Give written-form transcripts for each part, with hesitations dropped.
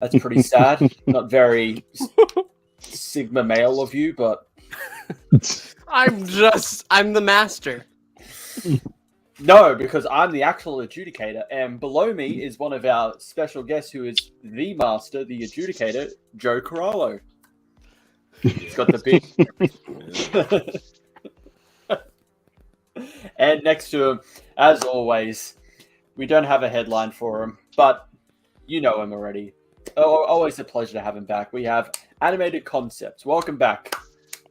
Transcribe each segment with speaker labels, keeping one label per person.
Speaker 1: That's pretty sad. Not very Sigma male of you, but
Speaker 2: I'm the master.
Speaker 1: no, because I'm the actual adjudicator, and below me is one of our special guests who is the master, the adjudicator, Joe Corallo. He's got the big... And next to him, as always, we don't have a headline for him, but you know him already. Oh, always a pleasure to have him back. We have Animated Concepts. Welcome back.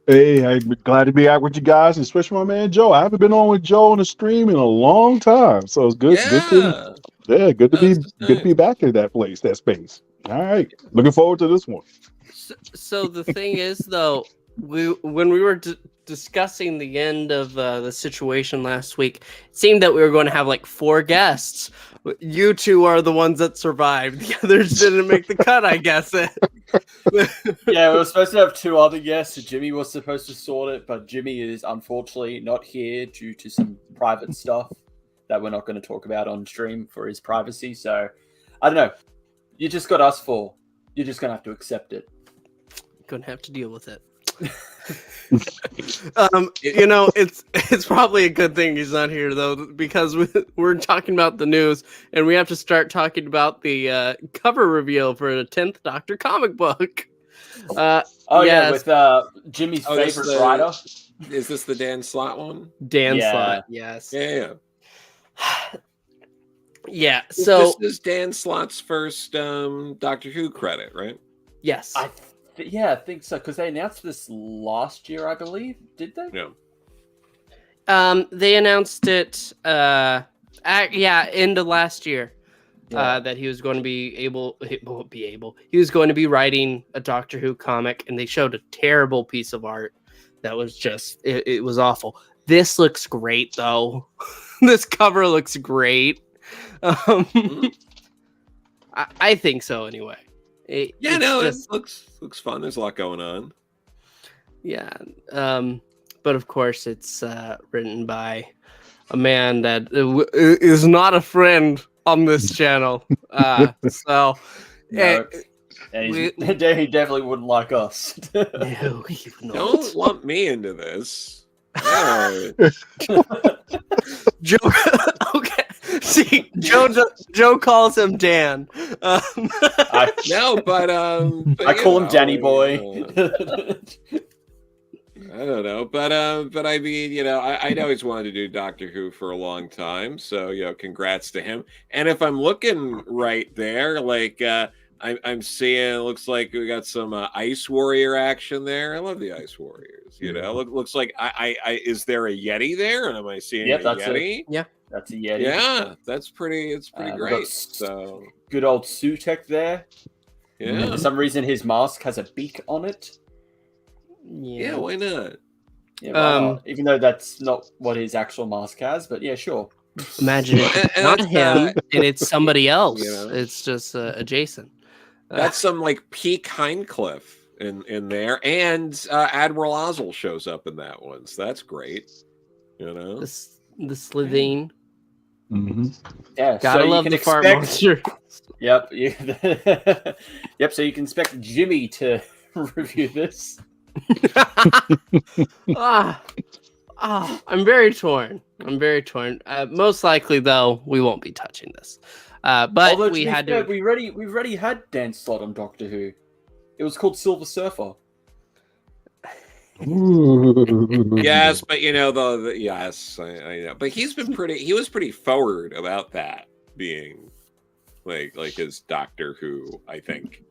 Speaker 3: Hey, I'm glad to be out with you guys, especially my man Joe. I haven't been on with Joe on the stream in a long time, so it's good.
Speaker 4: Yeah.
Speaker 3: Good to
Speaker 4: Nice.
Speaker 3: be back in that space. All right, looking forward to this one.
Speaker 2: So the thing is, though, when we were discussing the end of the situation last week, it seemed that we were going to have like 4 guests. You two are the ones that survived. The others didn't make the cut, I guess.
Speaker 1: Yeah, we were supposed to have 2 other guests. Jimmy was supposed to sort it, but Jimmy is unfortunately not here due to some private stuff that we're not going to talk about on stream for his privacy. So, I don't know. You just got us 4. You're just going to have to accept it.
Speaker 2: Gonna have to deal with it. It's probably a good thing he's not here, though, because we're talking about the news, and we have to start talking about the cover reveal for the 10th Doctor comic book.
Speaker 1: Yeah, with Jimmy's favorite writer.
Speaker 4: Is this the Dan Slott one?
Speaker 2: Dan Slott, yes.
Speaker 4: Yeah.
Speaker 2: Yeah, so
Speaker 4: this is Dan Slott's first Doctor Who credit, right?
Speaker 2: Yes.
Speaker 1: I think so, because they announced this last year, I believe. Did they?
Speaker 4: Yeah.
Speaker 2: They announced it, end of last year, that he was going to be he was going to be writing a Doctor Who comic, and they showed a terrible piece of art that was just, it was awful. This looks great, though. This cover looks great. I think so, anyway.
Speaker 4: It looks fun. There's a lot going on.
Speaker 2: Yeah, but of course it's written by a man that is not a friend on this channel. So
Speaker 1: no, he definitely wouldn't like us.
Speaker 2: No, he would not.
Speaker 4: Don't lump me into this.
Speaker 2: Joe, okay. See, Joe calls him Dan.
Speaker 4: I
Speaker 1: call him Danny Boy.
Speaker 4: I don't know, but I mean, I know he's wanted to do Doctor Who for a long time, so congrats to him. And if I'm looking right there, like I'm seeing, it looks like we got some Ice Warrior action there. I love the Ice Warriors. Looks like I is there a Yeti there? And am I seeing a Yeti?
Speaker 2: Yeah.
Speaker 1: That's a Yeti.
Speaker 4: Yeah, that's pretty. It's pretty great. So
Speaker 1: good old Sutek there.
Speaker 4: Yeah.
Speaker 1: And for some reason, his mask has a beak on it.
Speaker 4: Yeah, why not?
Speaker 1: Yeah, even though that's not what his actual mask has, but yeah, sure.
Speaker 2: Imagine it's not him and it's somebody else. It's just adjacent.
Speaker 4: That's some like peak Hindcliffe in there, and Admiral Ozzel shows up in that one, so that's great.
Speaker 2: The Slitheen.
Speaker 3: Mm-hmm.
Speaker 1: Yeah,
Speaker 2: gotta love the fart monster.
Speaker 1: Yep, yep. So you can expect Jimmy to review this.
Speaker 2: I'm very torn. Most likely, though, we won't be touching this. But
Speaker 1: although,
Speaker 2: we've
Speaker 1: already had Dan Slott on Doctor Who. It was called Silver Surfer.
Speaker 4: Yes, but I know. But he was pretty forward about that being like his Doctor Who, I think.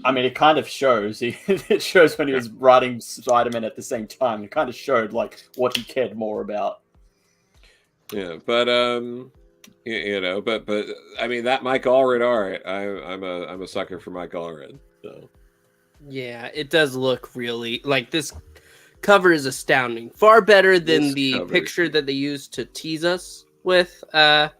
Speaker 1: I mean, it kind of shows. It shows when he was writing Spider-Man at the same time. It kind of showed like what he cared more about.
Speaker 4: Yeah, but but I mean that Mike Allred art. I'm a sucker for Mike Allred. So
Speaker 2: yeah, it does look really like this. Cover is astounding, far better than the picture that they used to tease us with. But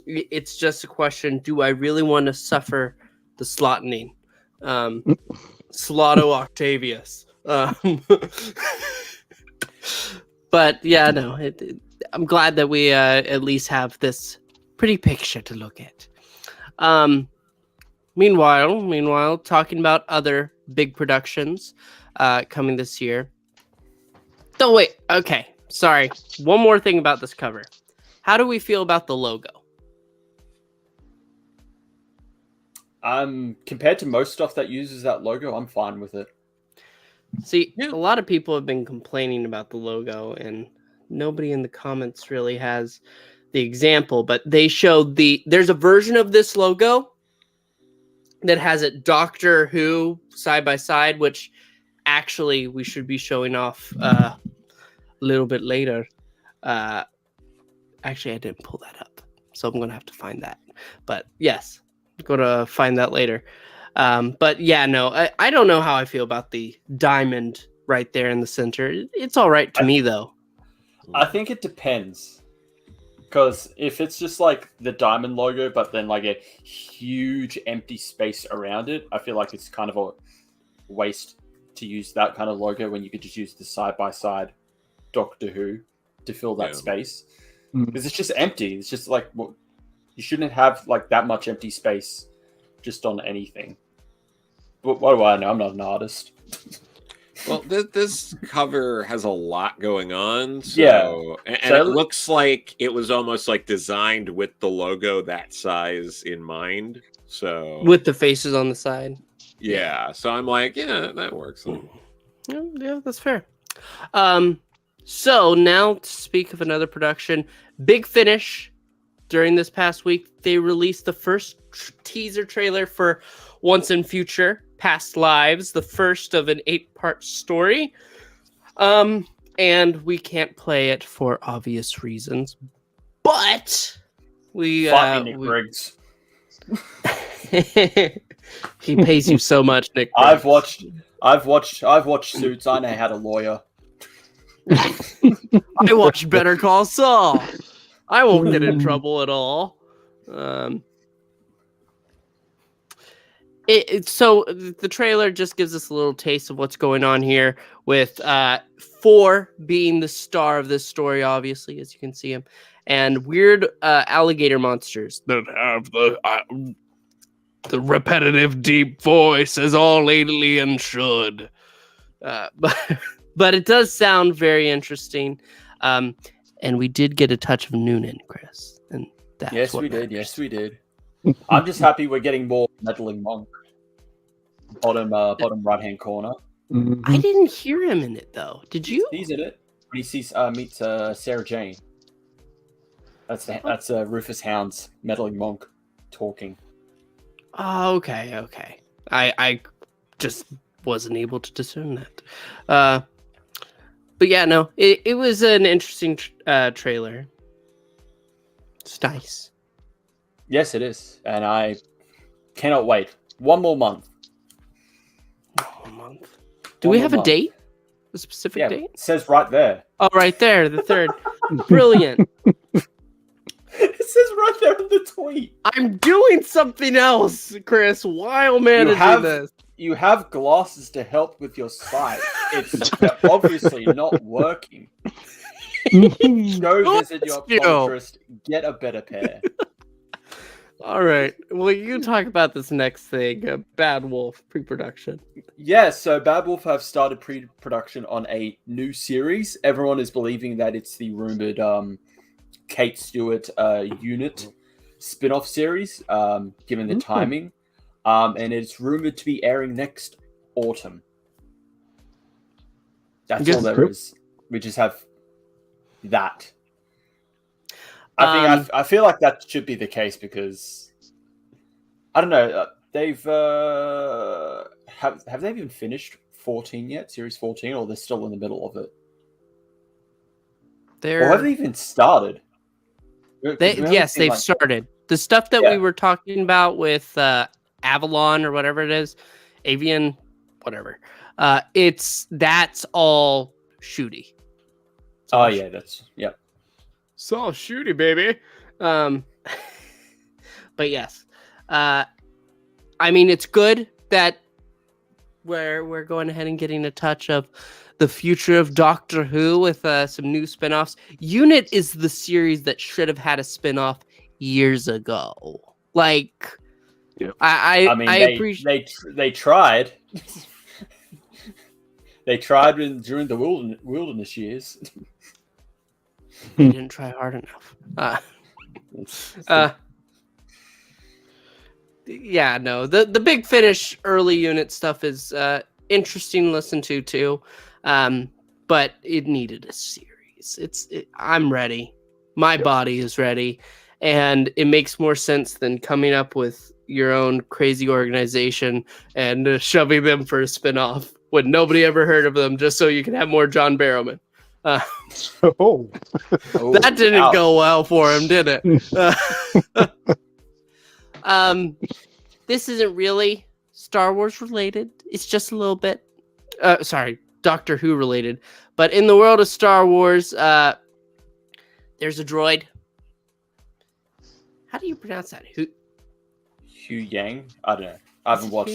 Speaker 2: it's just a question: do I really want to suffer the slottening? Slotto Octavius. But yeah, no. I'm glad that we at least have this pretty picture to look at. Meanwhile, talking about other big productions coming this year. Oh, wait. Okay. Sorry. One more thing about this cover. How do we feel about the logo?
Speaker 1: Compared to most stuff that uses that logo, I'm fine with it.
Speaker 2: See, a lot of people have been complaining about the logo, and nobody in the comments really has the example, but they showed there's a version of this logo that has it Doctor Who side by side, which actually we should be showing off a little bit later. Actually, I didn't pull that up, so I'm going to have to find that. But yes, I'm going to find that later. But yeah, no, I don't know how I feel about the diamond right there in the center. It's all right to me, though.
Speaker 1: I think it depends. Because if it's just like the diamond logo, but then like a huge empty space around it, I feel like it's kind of a waste to use that kind of logo when you could just use the side-by-side Doctor Who to fill that space. Because it's just empty. It's just like, well, you shouldn't have like that much empty space just on anything. But what do I know? I'm not an artist.
Speaker 4: Well, this cover has a lot going on. So, and it looks like it was almost like designed with the logo that size in mind. So
Speaker 2: with the faces on the side.
Speaker 4: Yeah. So I'm like, yeah, that works.
Speaker 2: Yeah, that's fair. So now to speak of another production, Big Finish. During this past week, they released the first teaser trailer for Once and Future Past Lives, the first of an 8-part story. And we can't play it for obvious reasons. But we
Speaker 1: Nick Briggs.
Speaker 2: He pays you so much, Nick
Speaker 1: Briggs. I've watched Suits. I know how to lawyer.
Speaker 2: I watched Better Call Saul. I won't get in trouble at all. So the trailer just gives us a little taste of what's going on here with 4 being the star of this story, obviously, as you can see him, and weird alligator monsters that have the repetitive deep voice as all alien should. But it does sound very interesting. And we did get a touch of Noonan, Chris. And that's
Speaker 1: Yes, we did. I'm just happy we're getting more meddling monk. Bottom right-hand corner.
Speaker 2: I didn't hear him in it, though. Did you?
Speaker 1: He's in it. When he meets Sarah Jane. That's Rufus Hound's meddling monk talking.
Speaker 2: Oh, okay. I just wasn't able to discern that. But yeah, no, it was an interesting trailer. It's nice.
Speaker 1: Yes, it is. And I cannot wait. One more month.
Speaker 2: Do we have a date? A specific date?
Speaker 1: It says right there.
Speaker 2: Oh, right there, the 3rd. Brilliant.
Speaker 1: It says right there in the tweet.
Speaker 2: I'm doing something else, Chris, while managing this.
Speaker 1: You have glasses to help with your sight. It's obviously not working. Go visit your optometrist. Get a better pair.
Speaker 2: All right. Well, you talk about this next thing, Bad Wolf pre-production.
Speaker 1: Yeah, so Bad Wolf have started pre-production on a new series. Everyone is believing that it's the rumored Kate Stewart unit spin-off series, given the timing. And it's rumored to be airing next autumn. That's all there is. We just have that. I feel like that should be the case because I don't know. They've have they even finished 14 yet? Series 14, or they're still in the middle of it? Or have they even started?
Speaker 2: They've started. The stuff that we were talking about with Avalon or whatever it is, Avian, whatever. That's all shooty. It's all shooty, baby. But yes, I mean, it's good that we're going ahead and getting a touch of the future of Doctor Who with some new spinoffs. Unit is the series that should have had a spinoff years ago. Like, I
Speaker 1: mean,
Speaker 2: appreciate
Speaker 1: they tried. They tried during the wilderness years.
Speaker 2: they didn't try hard enough. Yeah, no. The Big Finish early unit stuff is interesting to listen to too, but it needed a series. I'm ready. My body is ready, and it makes more sense than coming up with your own crazy organization and shoving them for a spinoff when nobody ever heard of them, just so you can have more John Barrowman. That didn't go well for him, did it? This isn't really Star Wars related. It's just a little bit, Doctor Who related. But in the world of Star Wars, there's a droid. How do you pronounce that? Hu
Speaker 1: Yang? I don't know. I haven't watched.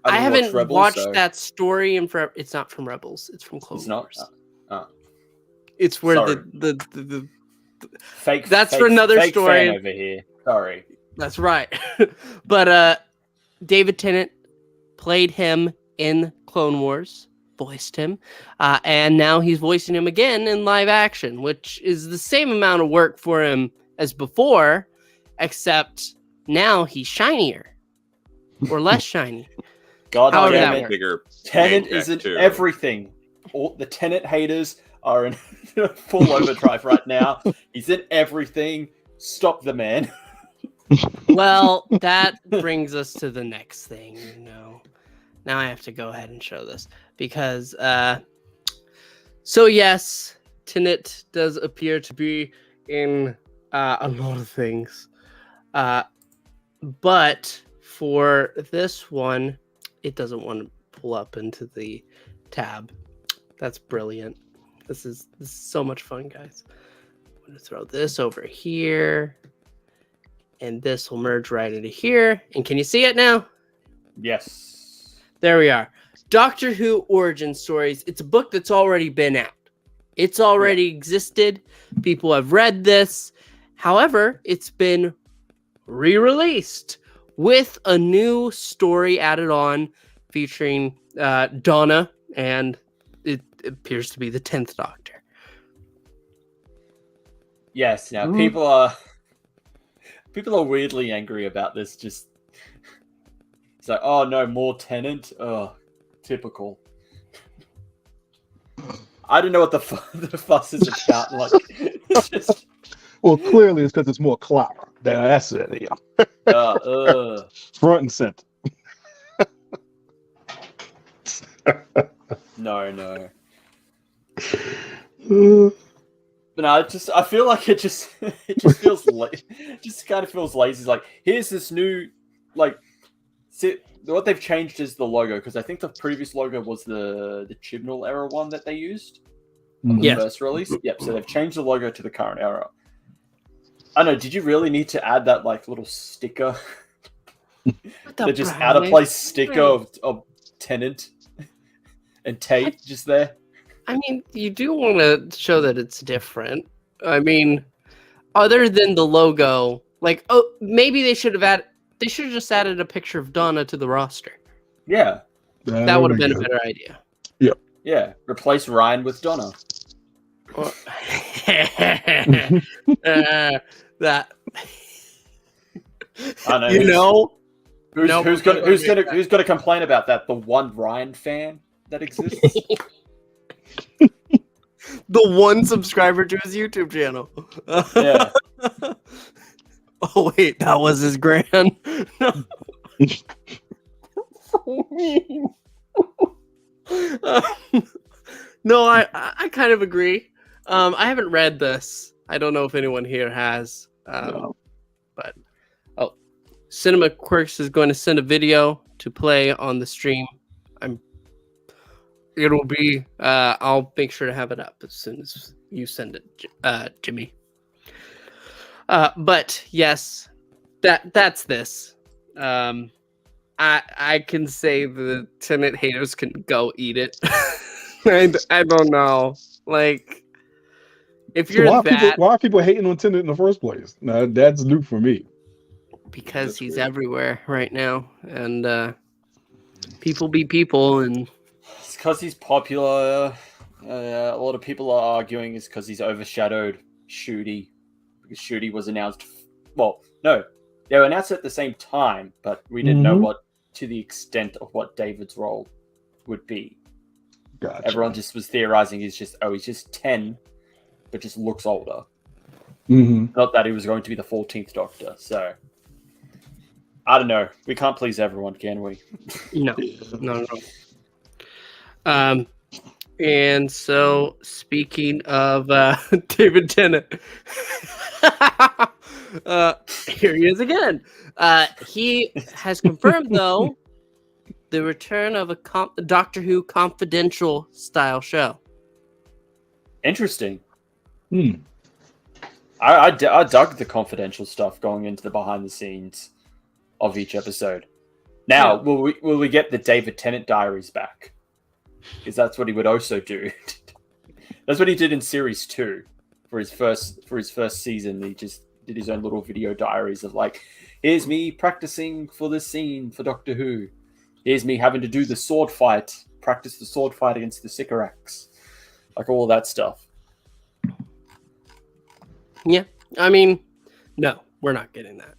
Speaker 2: I haven't watched that story in forever. It's not from Rebels. It's from Clone Wars. It's where the
Speaker 1: fake.
Speaker 2: That's
Speaker 1: fake,
Speaker 2: for another
Speaker 1: fake
Speaker 2: story
Speaker 1: fan over here. Sorry.
Speaker 2: That's right. But David Tennant played him in Clone Wars, voiced him, and now he's voicing him again in live action, which is the same amount of work for him as before, except now he's shinier or less shiny.
Speaker 1: God damn it.
Speaker 4: Bigger
Speaker 1: Tennant is in everything. All the Tennant haters are in full overdrive right now. He's in everything. Stop the man.
Speaker 2: Well, that brings us to the next thing, Now I have to go ahead and show this because, so yes, Tennant does appear to be in a lot of things, but for this one, it doesn't want to pull up into the tab. That's brilliant. This is so much fun, guys. I'm going to throw this over here. And this will merge right into here. And can you see it now?
Speaker 1: Yes.
Speaker 2: There we are. Doctor Who Origin Stories. It's a book that's already been out. It's already existed. People have read this. However, it's been re-released with a new story added on featuring Donna, and it appears to be the 10th Doctor.
Speaker 1: Yes. Now, people are weirdly angry about this. Just it's like, oh no, more Tennant. Oh, typical. I don't know what the fuss is about. Like, just...
Speaker 3: Well, clearly it's because it's more clout. That's it. Yeah. Front and center.
Speaker 1: No. But no, I feel like it just feels just kind of feels lazy. It's like, here's this new, like, see, what they've changed is the logo, because I think the previous logo was the Chibnall era one that they used on the first release. Yep, so they've changed the logo to the current era. I don't know, did you really need to add that like little sticker? The just out of place sticker of Tennant and Tate just there?
Speaker 2: I mean, you do want to show that it's different. I mean, other than the logo, like, maybe they should have just added a picture of Donna to the roster.
Speaker 1: Yeah.
Speaker 2: That would have been a better idea.
Speaker 3: Yep.
Speaker 1: Yeah. Replace Ryan with Donna.
Speaker 2: That.
Speaker 1: I know. Who's gonna complain about that? The one Ryan fan that exists.
Speaker 2: The one subscriber to his YouTube channel.
Speaker 1: Yeah.
Speaker 2: Oh wait, that was his grand. No, I kind of agree. I haven't read this. I don't know if anyone here has. But Cinema Quirks is going to send a video to play on the stream. It'll be. I'll make sure to have it up as soon as you send it, Jimmy. But yes, that's this. I can say the Tennant haters can go eat it. I don't know. Like, if you're
Speaker 3: why are people hating on Tennant in the first place? No, that's new for me.
Speaker 2: because
Speaker 4: That's
Speaker 2: he's
Speaker 4: weird.
Speaker 2: everywhere right now, and people be people, and
Speaker 1: It's because he's popular. A lot of people are arguing it's because he's overshadowed Shooty, because Shooty was announced. Well, no, they were announced at the same time, but we didn't know what to the extent of what David's role would be.
Speaker 3: Gotcha.
Speaker 1: Everyone just was theorizing he's just 10, but just looks older.
Speaker 3: Mm-hmm.
Speaker 1: Not that he was going to be the 14th Doctor. So I don't know. We can't please everyone, can we?
Speaker 2: no. And so, speaking of David Tennant, here he is again. He has confirmed, though, the return of a Doctor Who Confidential style show.
Speaker 1: Interesting.
Speaker 3: Hmm.
Speaker 1: I dug the confidential stuff going into the behind the scenes of each episode. Now, will we get the David Tennant diaries back? Because that's what he would also do. That's what he did in series 2 for his first season. He just did his own little video diaries of like, here's me practicing for this scene for Doctor Who. Here's me having to do the sword fight, practice the sword fight against the Sycorax, like all that stuff.
Speaker 2: Yeah, I mean, no, we're not getting that.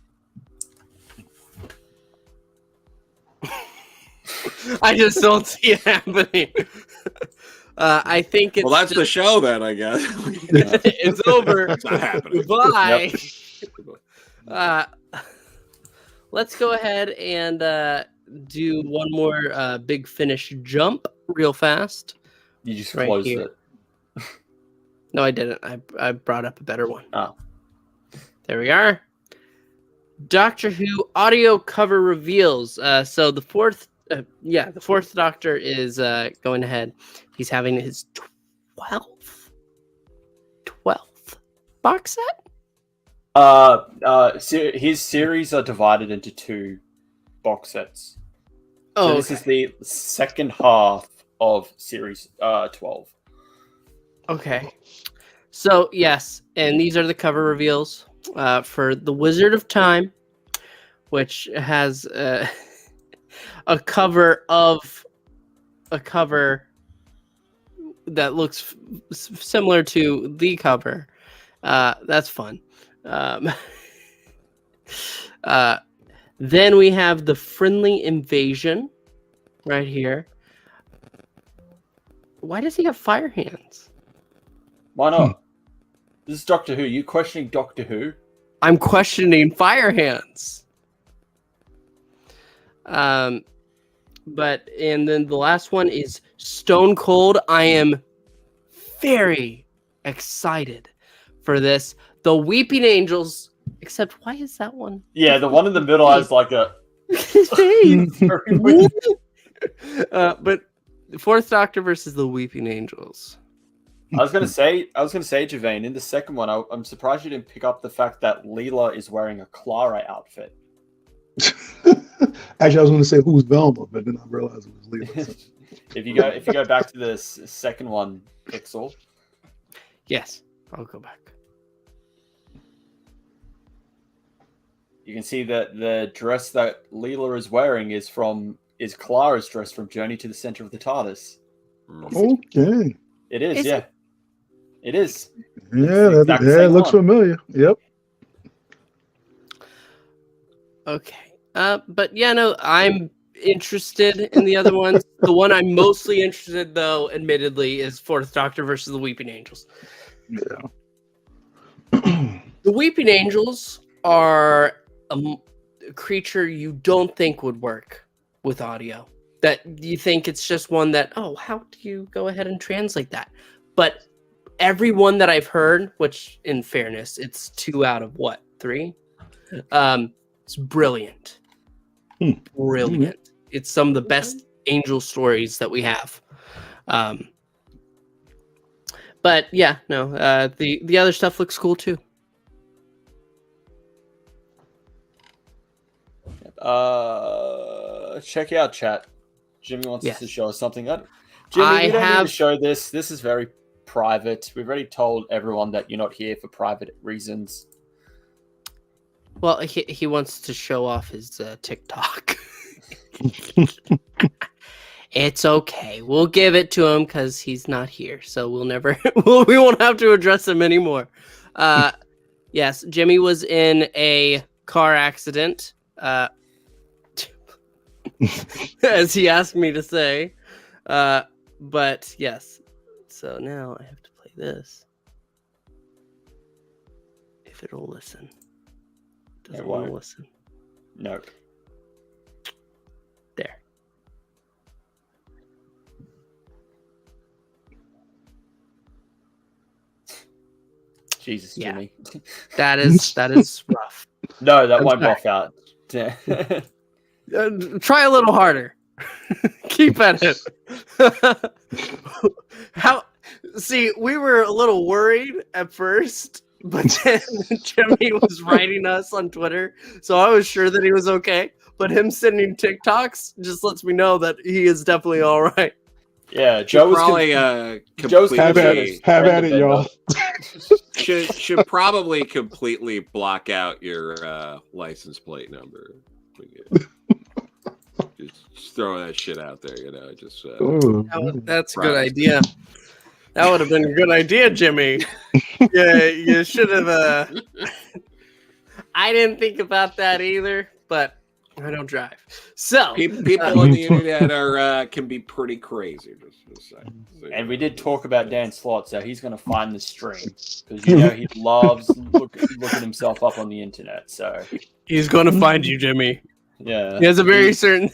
Speaker 2: I just don't see it happening. I think it's...
Speaker 4: Well, that's the show then, I guess.
Speaker 2: It's over.
Speaker 4: It's not happening.
Speaker 2: Goodbye. Yep. Let's go ahead and do one more Big Finish jump real fast.
Speaker 1: You just
Speaker 2: Right
Speaker 1: closed
Speaker 2: here.
Speaker 1: it.
Speaker 2: No, I didn't. I brought up a better one.
Speaker 1: Oh.
Speaker 2: There we are. Doctor Who audio cover reveals. So the fourth Doctor is going ahead. He's having his 12th box set.
Speaker 1: His series are divided into 2 box sets.
Speaker 2: Oh,
Speaker 1: so this is the second half of series 12.
Speaker 2: Okay. So yes, and these are the cover reveals for The Wizard of Time, which has a cover that looks similar to the cover. That's fun. Then we have The Friendly Invasion right here. Why does he have fire hands?
Speaker 1: Why not? This is Doctor Who. You questioning Doctor Who?
Speaker 2: I'm questioning fire hands. But and then the last one is Stone Cold. I am very excited for this. The Weeping Angels. Except, why is that one?
Speaker 1: Yeah, the one in the middle has like a.
Speaker 2: His face. But the Fourth Doctor versus the Weeping Angels.
Speaker 1: I was gonna say, Javane, in the second one, I'm surprised you didn't pick up the fact that Leela is wearing a Clara outfit.
Speaker 3: Actually, I was going to say who's Velma, but then I realized it was Leela. So.
Speaker 1: If you go back to the second one, Pixel.
Speaker 2: Yes, I'll go back.
Speaker 1: You can see that the dress that Leela is wearing is Clara's dress from Journey to the Center of the TARDIS.
Speaker 3: Okay.
Speaker 1: It is,
Speaker 2: Is
Speaker 1: yeah. It is.
Speaker 3: Yeah, it looks familiar. Yep.
Speaker 2: Okay. But yeah, no, I'm interested in the other ones. The one I'm mostly interested, though, admittedly, is Fourth Doctor versus the Weeping Angels.
Speaker 3: Yeah.
Speaker 2: The Weeping Angels are a creature you don't think would work with audio. That you think it's just one that, how do you go ahead and translate that? But every one that I've heard, which in fairness, it's 2 out of 3? It's brilliant. Brilliant. It's some of the best angel stories that we have. But yeah, no, the other stuff looks cool too.
Speaker 1: Check out chat. Jimmy wants us to show us something. Jimmy, we don't need to show this. This is very private. We've already told everyone that you're not here for private reasons.
Speaker 2: Well, he wants to show off his TikTok. It's okay. We'll give it to him because he's not here, so we'll never we won't have to address him anymore. Yes, Jimmy was in a car accident, as he asked me to say. But yes, so now I have to play this. If it'll listen. Doesn't want to listen.
Speaker 1: No.
Speaker 2: There.
Speaker 1: Jesus, Jimmy.
Speaker 2: That is rough.
Speaker 1: No, that won't buff out.
Speaker 2: Try a little harder. Keep at it. See, we were a little worried at first, but then Jimmy was writing us on Twitter, so I was sure that he was okay. But him sending TikToks just lets me know that he is definitely all right.
Speaker 1: Yeah, Joe was
Speaker 4: probably
Speaker 3: have at it, y'all.
Speaker 4: should probably completely block out your license plate number. Just throwing that shit out there, just
Speaker 2: that's a good idea. That would have been a good idea, Jimmy. Yeah, you should have. I didn't think about that either, but I don't drive. So
Speaker 4: people on the internet can be pretty crazy.
Speaker 1: And we did talk about Dan Slott, so he's going to find the stream because he loves looking himself up on the internet. So
Speaker 2: he's going to find you, Jimmy.
Speaker 1: Yeah,
Speaker 2: he has a very certain.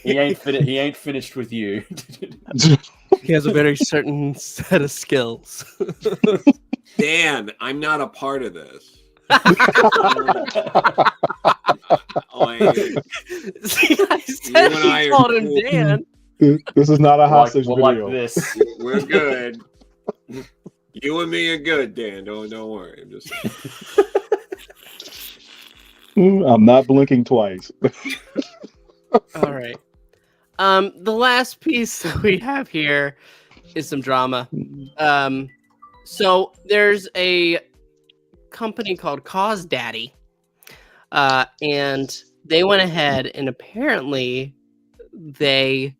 Speaker 1: He ain't finished with you.
Speaker 2: He has a very certain set of skills.
Speaker 4: Dan, I'm not a part of this.
Speaker 2: See, I said he called him Dan.
Speaker 3: This is not a hostage video.
Speaker 1: Like this.
Speaker 4: We're good. You and me are good, Dan. Don't worry. I'm just.
Speaker 3: I'm not blinking twice.
Speaker 2: All right. The last piece that we have here is some drama. So there's a company called Cause Daddy, and they went ahead and apparently they,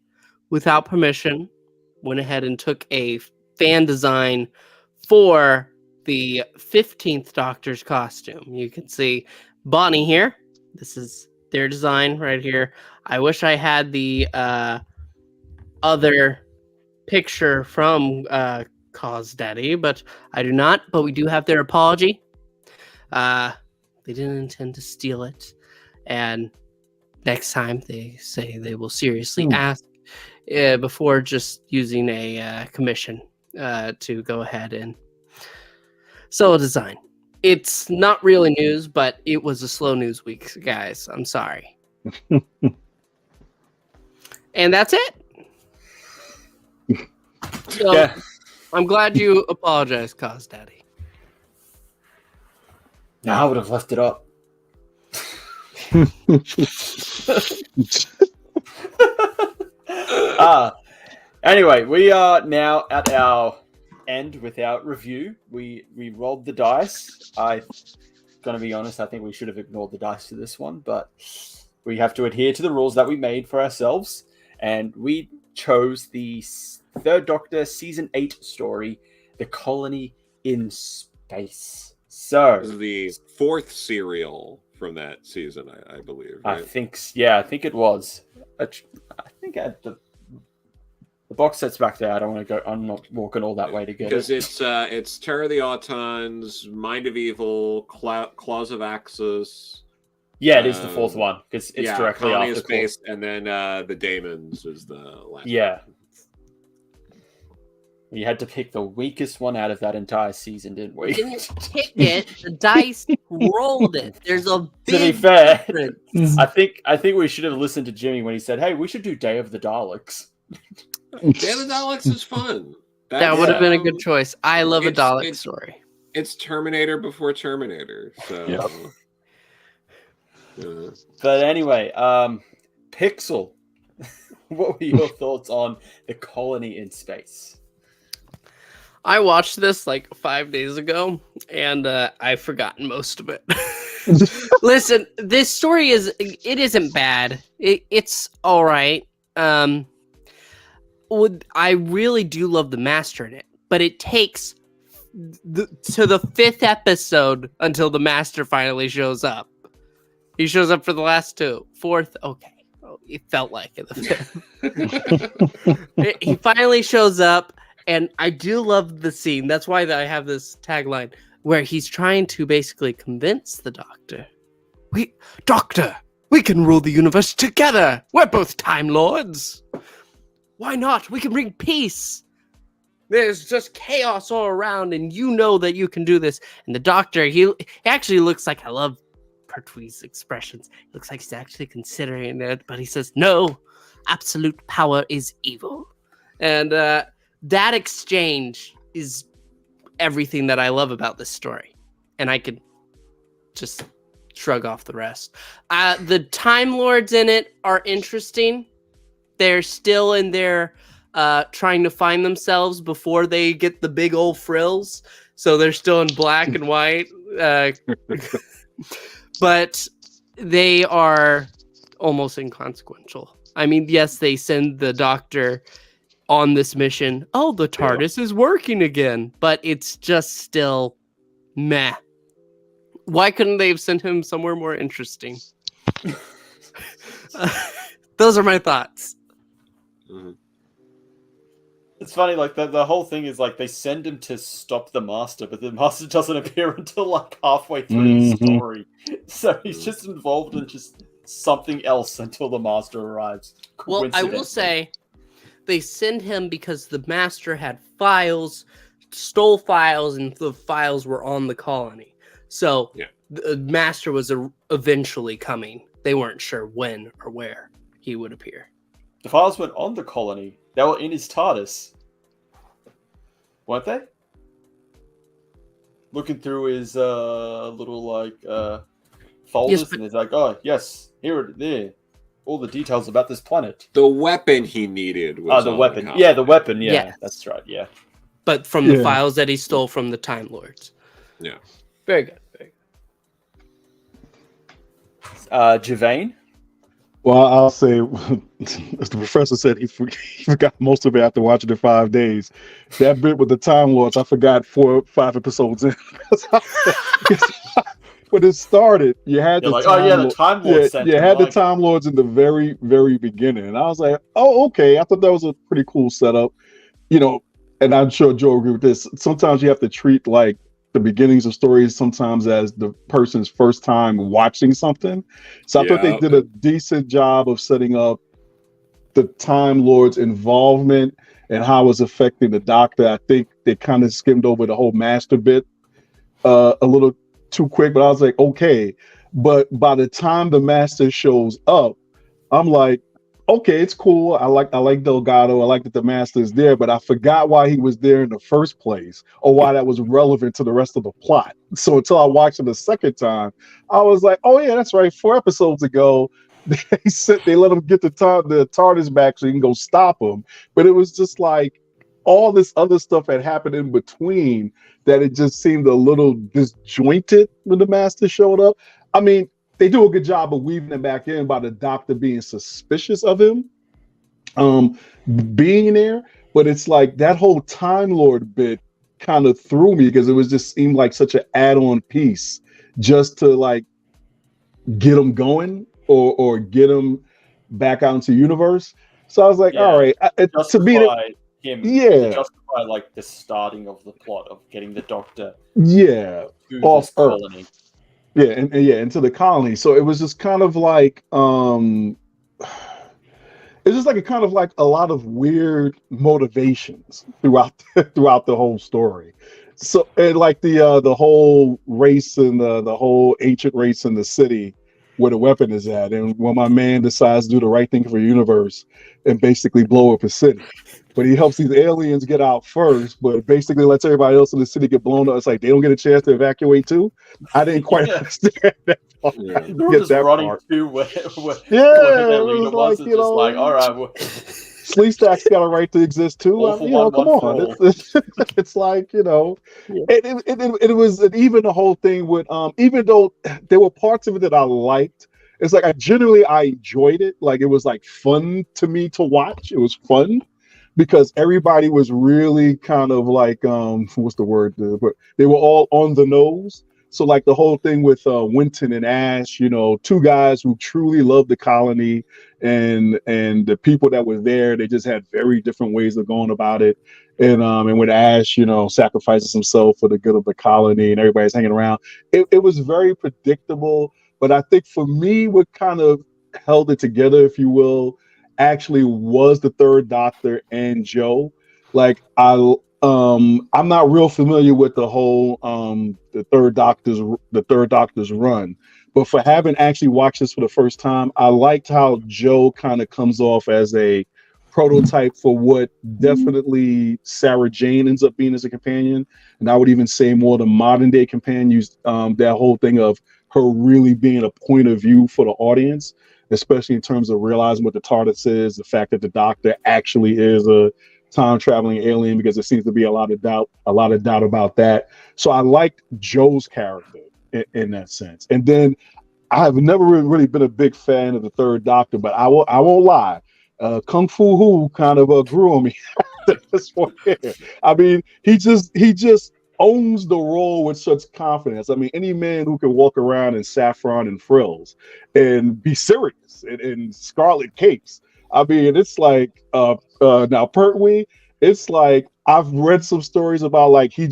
Speaker 2: without permission, went ahead and took a fan design for the 15th Doctor's costume. You can see Bonnie here. This is their design right here. I wish I had the other picture from Cause Daddy, but I do not. But we do have their apology. They didn't intend to steal it. And next time they say they will seriously ask before just using a commission to go ahead and sell a design. It's not really news, but it was a slow news week, guys. I'm sorry. And that's it. So, yeah. I'm glad you apologized, Cause Daddy.
Speaker 1: No, I would have left it up. Anyway, we are now at our end with our review. We rolled the dice. I'm gonna be honest, I think we should have ignored the dice for this one, but we have to adhere to the rules that we made for ourselves, and we chose the Third Doctor Season 8 story, The Colony in Space. So
Speaker 4: this is the fourth serial from that season, I believe. Right?
Speaker 1: I think it was. I think I had the box set's back there. I don't want to go. I'm not walking all that way to get it.
Speaker 4: Because it's Terror of the Autons, Mind of Evil, Claws of Axis.
Speaker 1: Yeah, it is the fourth one because it's directly
Speaker 4: Colony
Speaker 1: after
Speaker 4: Space, and then the Daemons is the last.
Speaker 1: Yeah. One. We had to pick the weakest one out of that entire season, didn't we?
Speaker 2: We didn't pick it. The dice rolled it. There's a big
Speaker 1: to be fair,
Speaker 2: difference.
Speaker 1: I think we should have listened to Jimmy when he said, "Hey, we should do Day of the Daleks."
Speaker 4: Day of the Daleks is fun.
Speaker 2: That would have been a good choice. I love a Dalek story.
Speaker 4: It's Terminator before Terminator. So.
Speaker 3: Yep.
Speaker 1: But anyway, Pixel, what were your thoughts on The Colony in Space?
Speaker 2: I watched this like 5 days ago, and I've forgotten most of it. Listen, this story isn't bad. It's all right. I really do love the Master in it, but it takes to the 5th episode until the Master finally shows up. He shows up for the last 2. 4th, okay. Oh, it felt like it. The 5th. He finally shows up, and I do love the scene. That's why I have this tagline where he's trying to basically convince the Doctor. Doctor, we can rule the universe together. We're both Time Lords. Why not? We can bring peace. There's just chaos all around, and you know that you can do this. And the Doctor, he actually looks like, I love Pertwee's expressions. It looks like he's actually considering it, but he says, no, absolute power is evil. And that exchange is everything that I love about this story. And I could just shrug off the rest. The Time Lords in it are interesting. They're still in there trying to find themselves before they get the big old frills. So they're still in black and white. But they are almost inconsequential. I mean, yes, they send the Doctor on this mission. Oh, the TARDIS is working again. But it's just still meh. Why couldn't they have sent him somewhere more interesting? Those are my thoughts.
Speaker 4: Mm-hmm.
Speaker 1: It's funny, like the whole thing is like they send him to stop the Master, but the Master doesn't appear until like halfway through the story. So he's just involved in just something else until the Master arrives.
Speaker 2: Well, I will say they send him because the Master had files, stole files, and the files were on the colony. So the Master was eventually coming. They weren't sure when or where he would appear.
Speaker 1: The files weren't on the colony. They were in his TARDIS. Weren't they? Looking through his little like folders, and it's like, oh yes, there. All the details about this planet.
Speaker 4: The weapon he needed was
Speaker 1: the weapon. Yeah, the weapon. Yeah, yes. That's right. Yeah.
Speaker 2: But from the files that he stole from the Time Lords.
Speaker 4: Yeah.
Speaker 2: Very good.
Speaker 1: Javane?
Speaker 3: Well, I'll say, as the professor said, he forgot most of it after watching it 5 days. That bit with the Time Lords, I forgot 4 or 5 episodes in. When it started, you had the
Speaker 1: Time Lords.
Speaker 3: You had the Time Lords in the very, very beginning, and I was like, "Oh, okay." I thought that was a pretty cool setup, And I'm sure Joe agreed with this. Sometimes you have to treat like the beginnings of stories sometimes as the person's first time watching something. So I thought they did a decent job of setting up the Time Lord's involvement and how it was affecting the Doctor. I think they kind of skimmed over the whole Master bit a little too quick, but I was like, okay. But by the time the Master shows up, I'm like, okay, it's cool. I like Delgado. I like that the Master is there, but I forgot why he was there in the first place or why that was relevant to the rest of the plot. So until I watched it the second time, I was like, oh yeah, that's right. 4 episodes ago, they let him get the TARDIS back so he can go stop him. But it was just like all this other stuff had happened in between that it just seemed a little disjointed when the Master showed up. I mean, they do a good job of weaving it back in by the Doctor being suspicious of him being there, but it's like that whole Time Lord bit kind of threw me because it was just seemed like such an add-on piece just to like get him going or get him back out into the universe. So I was like, all right, to be
Speaker 1: justify like the starting of the plot of getting the Doctor
Speaker 3: off Earth. Colony. Into the colony. So it was just kind of like it's just like a lot of weird motivations throughout the whole story. So and like the whole race and the whole ancient race in the city where the weapon is at, and when my man decides to do the right thing for the universe and basically blow up a city. But he helps these aliens get out first, but basically lets everybody else in the city get blown up. It's like they don't get a chance to evacuate too. I didn't quite understand that part.
Speaker 1: Yeah. They were just running to where
Speaker 3: it was like,
Speaker 1: just like, all right.
Speaker 3: Sleestack's got a right to exist too.
Speaker 1: All for
Speaker 3: You know,
Speaker 1: one,
Speaker 3: come
Speaker 1: one for
Speaker 3: on.
Speaker 1: all.
Speaker 3: It's like, you know,
Speaker 2: Yeah.
Speaker 3: it was, and even the whole thing with even though there were parts of it that I liked, it's like I enjoyed it. Like it was like fun to me to watch. It was fun because everybody was really kind of like what's the word? But they were all on the nose. So like the whole thing with Winton and Ash, you know, two guys who truly loved the colony and the people that were there, they just had very different ways of going about it. And when Ash, you know, sacrifices himself for the good of the colony and everybody's hanging around, it was very predictable. But I think for me, what kind of held it together, if you will, actually was the Third Doctor and Joe. Like I'm not real familiar with the whole the Third Doctor's run, but for having actually watched this for the first time, I liked how Joe kind of comes off as a prototype for what definitely Sarah Jane ends up being as a companion, and I would even say more the modern day companions. That whole thing of her really being a point of view for the audience, especially in terms of realizing what the TARDIS is, the fact that the Doctor actually is a time traveling alien, because there seems to be a lot of doubt about that. So I liked Joe's character in that sense. And then I have never really been a big fan of the Third Doctor, but I won't lie. Kung Fu Hu kind of grew on me after this one here. I mean, he just owns the role with such confidence. I mean, any man who can walk around in saffron and frills and be serious in scarlet capes. I mean, it's like now Pertwee, it's like I've read some stories about like he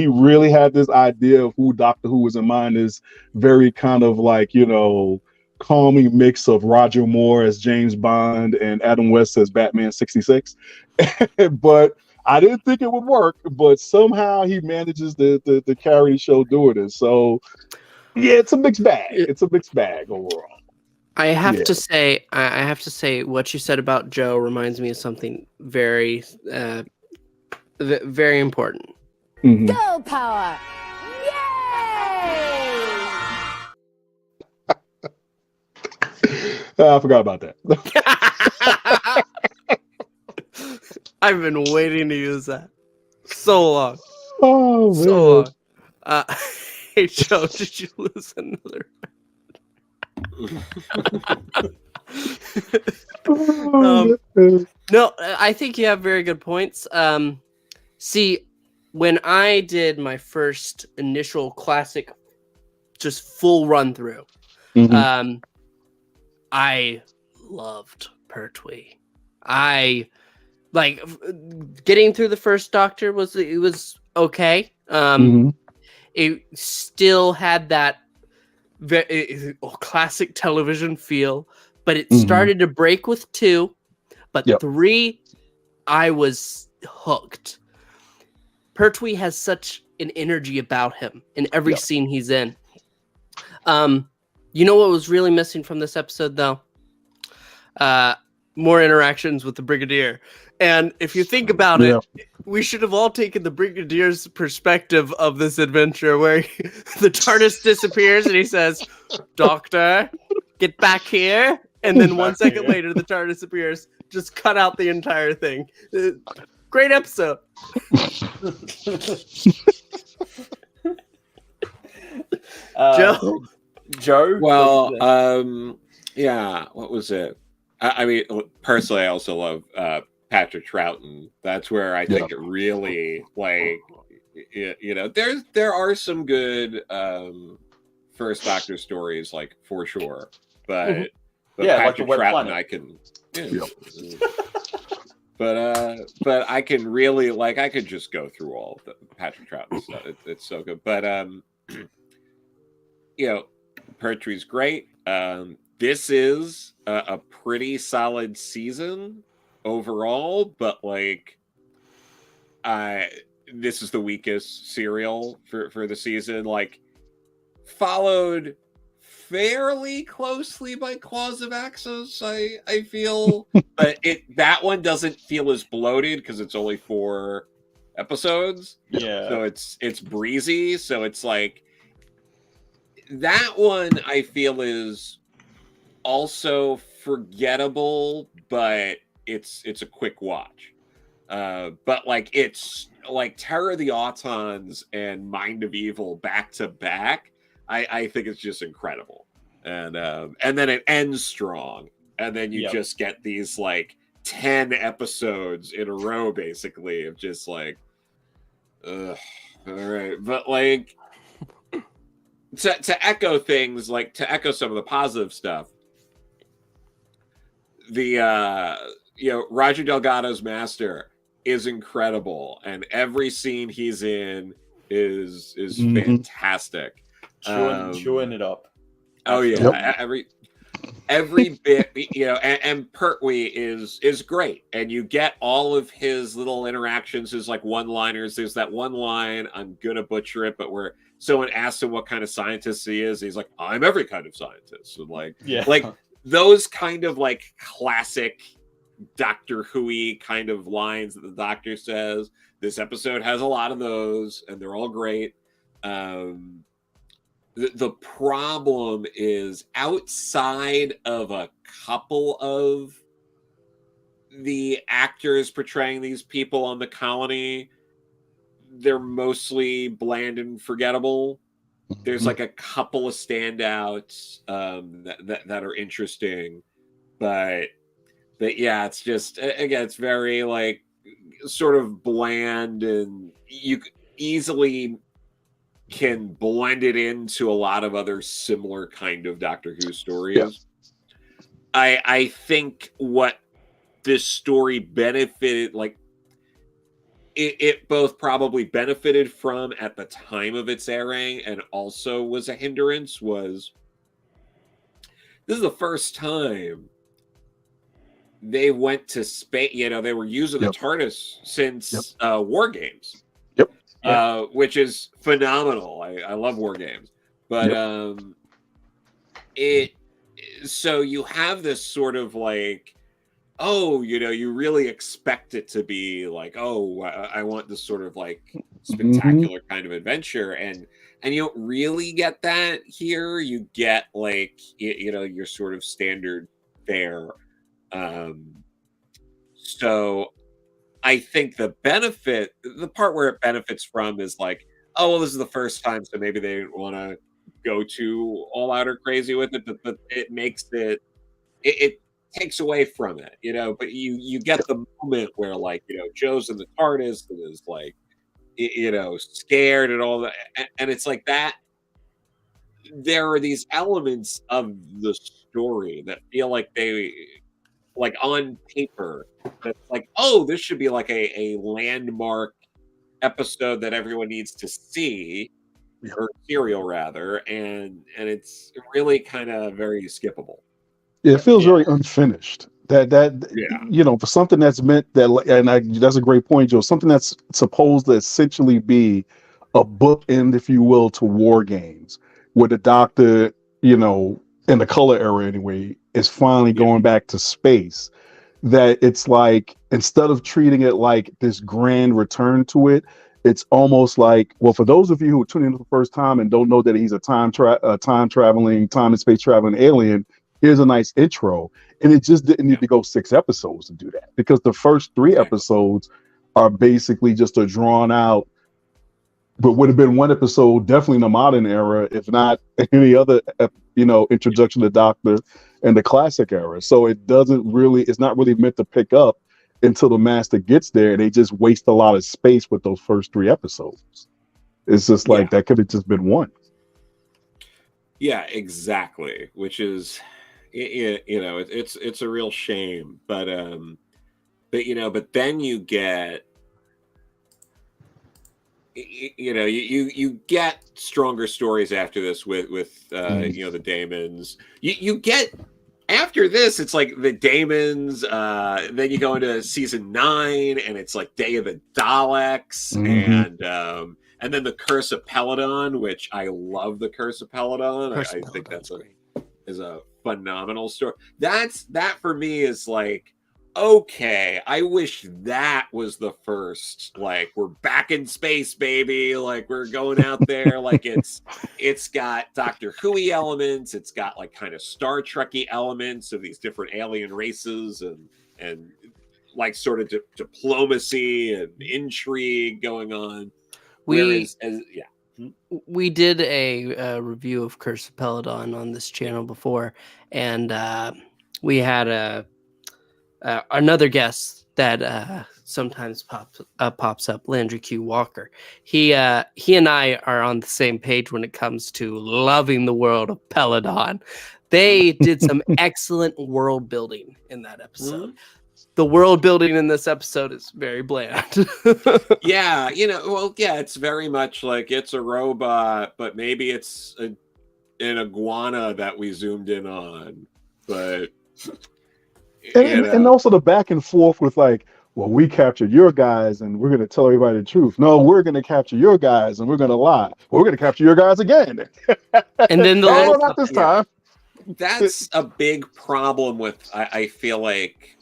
Speaker 3: really had this idea of who Doctor Who was in mind, is very kind of like, you know, calming mix of Roger Moore as James Bond and Adam West as Batman 66. But I didn't think it would work, but somehow he manages to carry the show doing it. So yeah, it's a mixed bag. It's a mixed bag overall.
Speaker 2: I have to say, what you said about Joe reminds me of something very, very important.
Speaker 3: Mm-hmm.
Speaker 5: Girl power! Yay!
Speaker 3: I forgot about that.
Speaker 2: I've been waiting to use that so long.
Speaker 3: Oh,
Speaker 2: so long. Hey Joe, did you lose another? No, I think you have very good points. See, when I did my first initial classic, just full run through, I loved Pertwee. I like getting through the first Doctor was okay. It still had that classic television feel, but it started to break with 2, but 3, I was hooked. Pertwee has such an energy about him in every scene he's in. You know what was really missing from this episode, though? More interactions with the Brigadier. And if you think about it, we should have all taken the Brigadier's perspective of this adventure, where the TARDIS disappears and he says, "Doctor, get back here." And then 1 second later, the TARDIS appears. Just cut out the entire thing. Great episode.
Speaker 1: Joe?
Speaker 4: Well, yeah, what was it? I mean, personally, I also love Patrick Troughton. That's where I think it really, like, you know, there are some good First Doctor stories, like, for sure. But Patrick Troughton, I can... But I can really, like, I could just go through all of the Patrick Troughton stuff. It's so good. But, you know, Pertwee's great. This is a pretty solid season overall, but, like, this is the weakest serial for the season. Like, followed fairly closely by Claws of Axos, I feel. But that one doesn't feel as bloated because it's only 4 episodes.
Speaker 1: Yeah.
Speaker 4: So it's breezy. So it's like that one I feel is also forgettable, but it's a quick watch. But like it's like Terror of the Autons and Mind of Evil back to back. I think it's just incredible, and then it ends strong, and then you just get these like 10 episodes in a row, basically, of just like, all right, but like to echo things, like to echo some of the positive stuff. The Roger Delgado's Master is incredible, and every scene he's in is fantastic.
Speaker 1: Chewing it up.
Speaker 4: Oh yeah, every bit, and Pertwee is great, and you get all of his little interactions, his like one-liners. There's that one line, I'm gonna butcher it, but where someone asks him what kind of scientist he is, he's like, I'm every kind of scientist. And like those kind of like classic Doctor Who-y kind of lines that the Doctor says. This episode has a lot of those, and they're all great. The problem is, outside of a couple of the actors portraying these people on the colony, they're mostly bland and forgettable. There's like a couple of standouts that are interesting, but yeah, it's just, again, it's very like sort of bland, and you easily can blend it into a lot of other similar kind of Doctor Who stories. Yeah. I think what this story benefited, like it both probably benefited from at the time of its airing and also was a hindrance, was this is the first time they went to space. They were using the TARDIS since War Games. Which is phenomenal. I love War Games, but so you have this sort of like, you really expect it to be like, I want this sort of like spectacular kind of adventure, and you don't really get that here. You get like your sort of standard fare. So I think the part where it benefits from is like, this is the first time, so maybe they didn't want to go too all out or crazy with it, but it makes it takes away from it, but you get the moment where like, Joe's in the TARDIS and is like, scared and all that. And it's like that. There are these elements of the story that feel like they, like on paper, that's like, this should be like a landmark episode that everyone needs to see, or serial rather, and it's really kind of very skippable.
Speaker 3: It feels very unfinished. For something that's meant that, that's a great point, Joe. Something that's supposed to essentially be a bookend, if you will, to War Games, where the Doctor, in the color era anyway, is finally going back to space. That it's like, instead of treating it like this grand return to it, it's almost like, well, for those of you who are tuning in for the first time and don't know that he's a time and space traveling alien, here's a nice intro. And it just didn't need to go 6 episodes to do that, because the first 3 episodes are basically just a drawn out, but would have been 1 episode, definitely in the modern era, if not any other, introduction to Doctor in the classic era. So it's not really meant to pick up until the Master gets there. They just waste a lot of space with those first 3 episodes. It's just like, that could have just been 1.
Speaker 4: Yeah, exactly. Which is, it's a real shame, but then you get, you get stronger stories after this with the Daemons. You get, after this, it's like the Daemons. Then you go into season 9, and it's like Day of the Daleks, and then the Curse of Peladon, which I love. The Curse of Peladon. I think that's a phenomenal story. That for me is like okay, I wish that was the first. Like, we're back in space, baby. Like, we're going out there. Like, it's got Doctor Who-y elements. It's got like kind of Star Trek-y elements of these different alien races and like sort of diplomacy and intrigue going on.
Speaker 2: We did a review of Curse of Peladon on this channel before, and we had another guest that sometimes pops up, Landry Q. Walker. He and I are on the same page when it comes to loving the world of Peladon. They did some excellent world building in that episode. Mm-hmm. The world building in this episode is very bland.
Speaker 4: Yeah, it's very much like it's a robot, but maybe it's an iguana that we zoomed in on. But
Speaker 3: and also the back and forth with like, well, we captured your guys and we're going to tell everybody the truth. No, we're going to capture your guys and we're going to lie. We're going to capture your guys again.
Speaker 2: And then
Speaker 3: not this time.
Speaker 4: That's a big problem with, I feel like,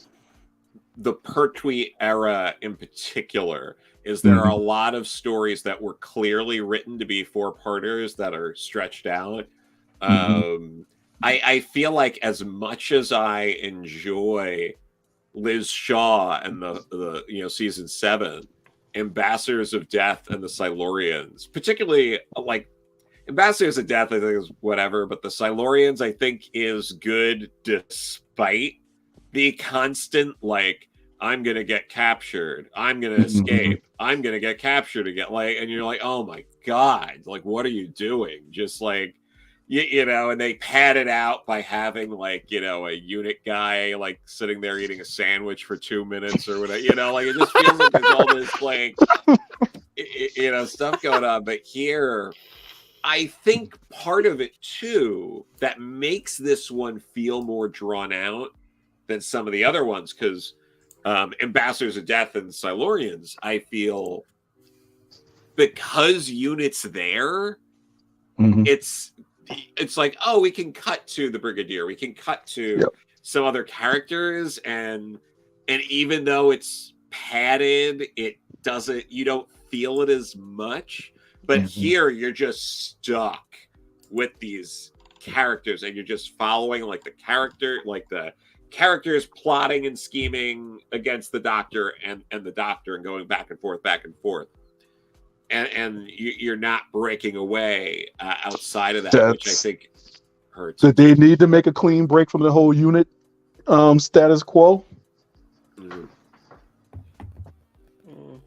Speaker 4: the Pertwee era in particular, is there are a lot of stories that were clearly written to be 4-parters that are stretched out. I feel like as much as I enjoy Liz Shaw and the season 7, Ambassadors of Death and the Silurians, particularly like Ambassadors of Death, I think is whatever, but the Silurians I think is good despite the constant like, I'm gonna get captured, I'm gonna escape, I'm gonna get captured again, like, and you're like, oh my god, like, what are you doing? Just like, and they pad it out by having like, a unit guy like sitting there eating a sandwich for 2 minutes or whatever, like it just feels like there's all this like, stuff going on. But here, I think part of it too that makes this one feel more drawn out than some of the other ones, because Ambassadors of Death and Silurians, I feel, because unit's there, it's like, oh, we can cut to the Brigadier, we can cut to some other characters, and even though it's padded, you don't feel it as much. But here you're just stuck with these characters, and you're just following like the characters plotting and scheming against the Doctor and the Doctor, and going back and forth, and you're not breaking away outside of that, which I think hurts.
Speaker 3: Did they need to make a clean break from the whole unit status quo?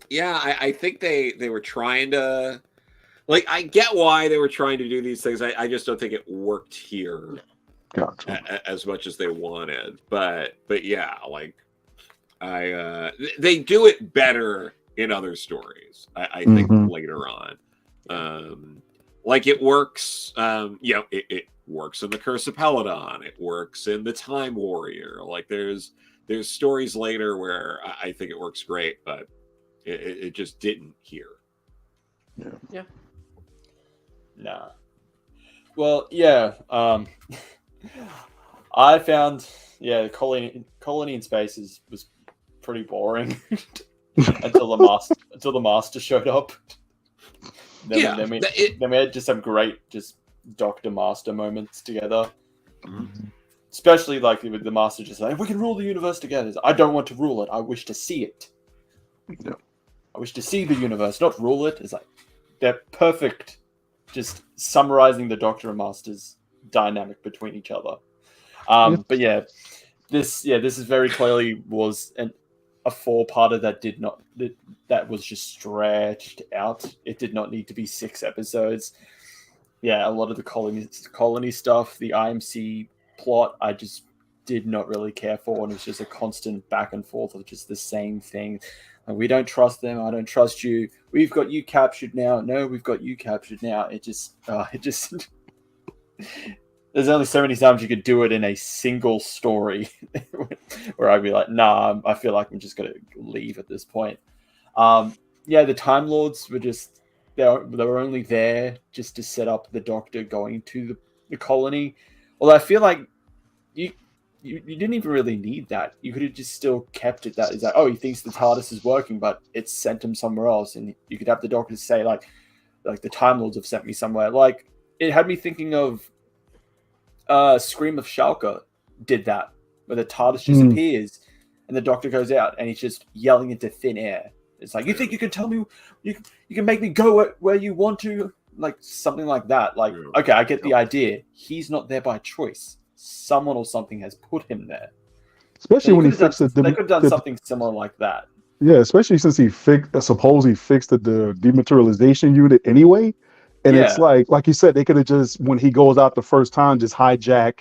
Speaker 4: Yeah, I think they were trying to, like, I get why they were trying to do these things. I just don't think it worked here. Gotcha. As much as they wanted, but yeah, like they do it better in other stories. I think later on, like it works. It works in the Curse of Peladon. It works in the Time Warrior. Like there's stories later where I think it works great, but it just didn't here.
Speaker 1: Yeah. Nah. Well, yeah. I found, colony in space was pretty boring until the master showed up. Then we had just some great Doctor Master moments together. Especially like with the master just like, we can rule the universe together. I don't want to rule it. I wish to see it.
Speaker 3: Yeah.
Speaker 1: I wish to see the universe, not rule it. It's like they're perfect, just summarizing the Doctor and Master's dynamic between each other. But yeah, this is very clearly was a 4-parter that was just stretched out. It did not need to be 6 episodes. Yeah, a lot of the colony stuff, the IMC plot, I just did not really care for, and it was just a constant back and forth of just the same thing. We don't trust them. I don't trust you. We've got you captured now. No, we've got you captured now. It just there's only so many times you could do it in a single story where I'd be like, nah, I feel like I'm just going to leave at this point. The Time Lords were just, they were only there just to set up the Doctor going to the colony. Although I feel like you didn't even really need that. You could have just still kept it that is like, oh, he thinks the TARDIS is working, but it's sent him somewhere else, and you could have the Doctor say like the Time Lords have sent me somewhere. Like it had me thinking of Scream of Schalke did that, where the TARDIS just appears and the Doctor goes out and he's just yelling into thin air. It's like, you think you can tell me, you can make me go where you want to, like something like that. Like, okay, I get the idea. He's not there by choice. Someone or something has put him there.
Speaker 3: Especially when he fixed it.
Speaker 1: They could have done something similar like that.
Speaker 3: Yeah, especially since he fixed the dematerialization unit anyway. And it's like you said, they could have just, when he goes out the first time, just hijack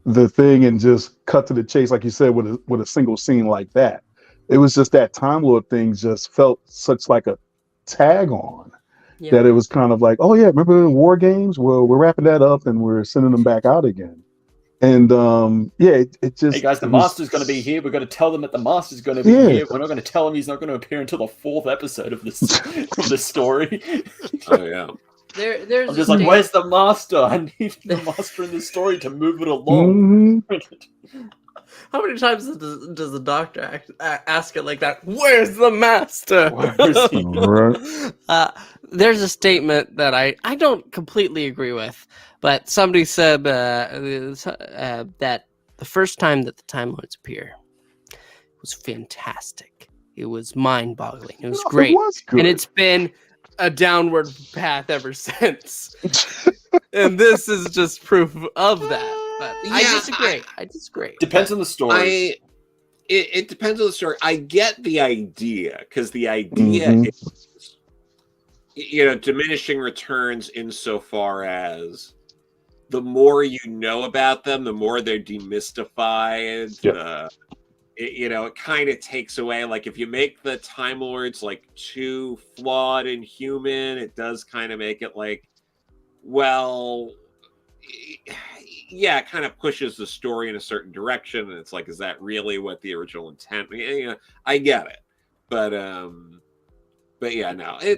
Speaker 3: the thing and just cut to the chase, like you said, with a single scene like that. It was just that Time Lord thing just felt such like a tag on that it was kind of like, oh yeah, remember in War Games? Well, we're wrapping that up and we're sending them back out again. And it just,
Speaker 1: hey guys, the Master's going to be here. We're going to tell them that the Master's going to be here. We're not going to tell him he's not going to appear until the 4th episode of this of the story.
Speaker 4: Oh yeah.
Speaker 2: There's
Speaker 1: I'm just like, where's the Master? I need the Master in the story to move it along.
Speaker 2: How many times does the Doctor ask it like that? Where's the Master?
Speaker 1: Where's he?
Speaker 2: There's a statement that I don't completely agree with, but somebody said that the first time that the Time Lords appear was fantastic. It was mind-boggling. It was great.
Speaker 3: It was good.
Speaker 2: And it's been a downward path ever since. And this is just proof of that. But I disagree.
Speaker 1: Depends on the story.
Speaker 4: It depends on the story. I get the idea, because the idea is, diminishing returns insofar as the more you know about them, the more they're demystified.
Speaker 3: Yep.
Speaker 4: It kind of takes away, like if you make the Time Lords like too flawed and human, it does kind of make it like, well, yeah, it kind of pushes the story in a certain direction, and it's like, is that really what the original intent? I get it, but yeah, no, they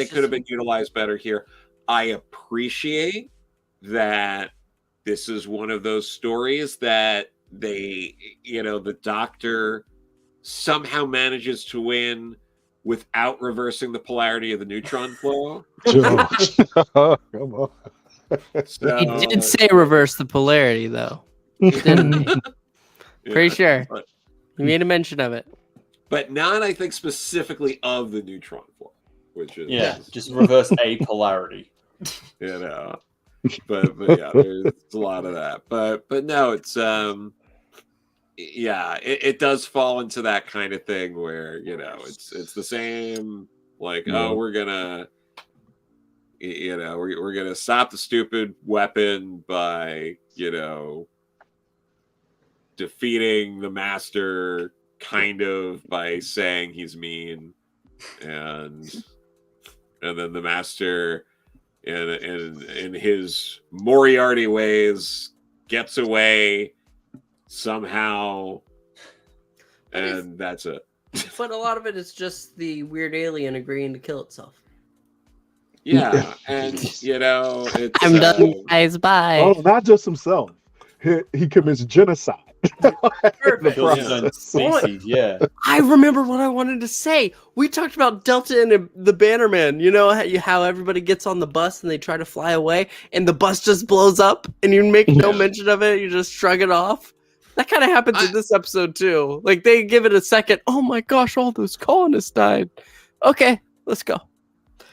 Speaker 4: could have been utilized better here. I appreciate that this is one of those stories that the Doctor somehow manages to win without reversing the polarity of the neutron flow.
Speaker 3: Come on.
Speaker 2: So, he did say reverse the polarity, though, didn't he? Pretty sure. He made a mention of it.
Speaker 4: But not, I think, specifically of the neutron flow, which is...
Speaker 1: just reverse a polarity.
Speaker 4: But yeah, there's a lot of that. But no, it's... it does fall into that kind of thing where, it's the same, like, we're gonna... we're gonna stop the stupid weapon by defeating the Master, kind of by saying he's mean, and then the Master in his Moriarty ways gets away somehow, and that's it.
Speaker 2: But a lot of it is just the weird alien agreeing to kill itself.
Speaker 4: Yeah, and it's,
Speaker 2: I'm done, guys. Bye.
Speaker 3: Oh, not just himself. He commits genocide.
Speaker 2: Perfect.
Speaker 1: Species, yeah.
Speaker 2: I remember what I wanted to say. We talked about Delta and the Bannerman. You know how everybody gets on the bus and they try to fly away, and the bus just blows up, and you make no mention of it. You just shrug it off. That kind of happens in this episode too. Like they give it a second. Oh my gosh, all those colonists died. Okay, let's go.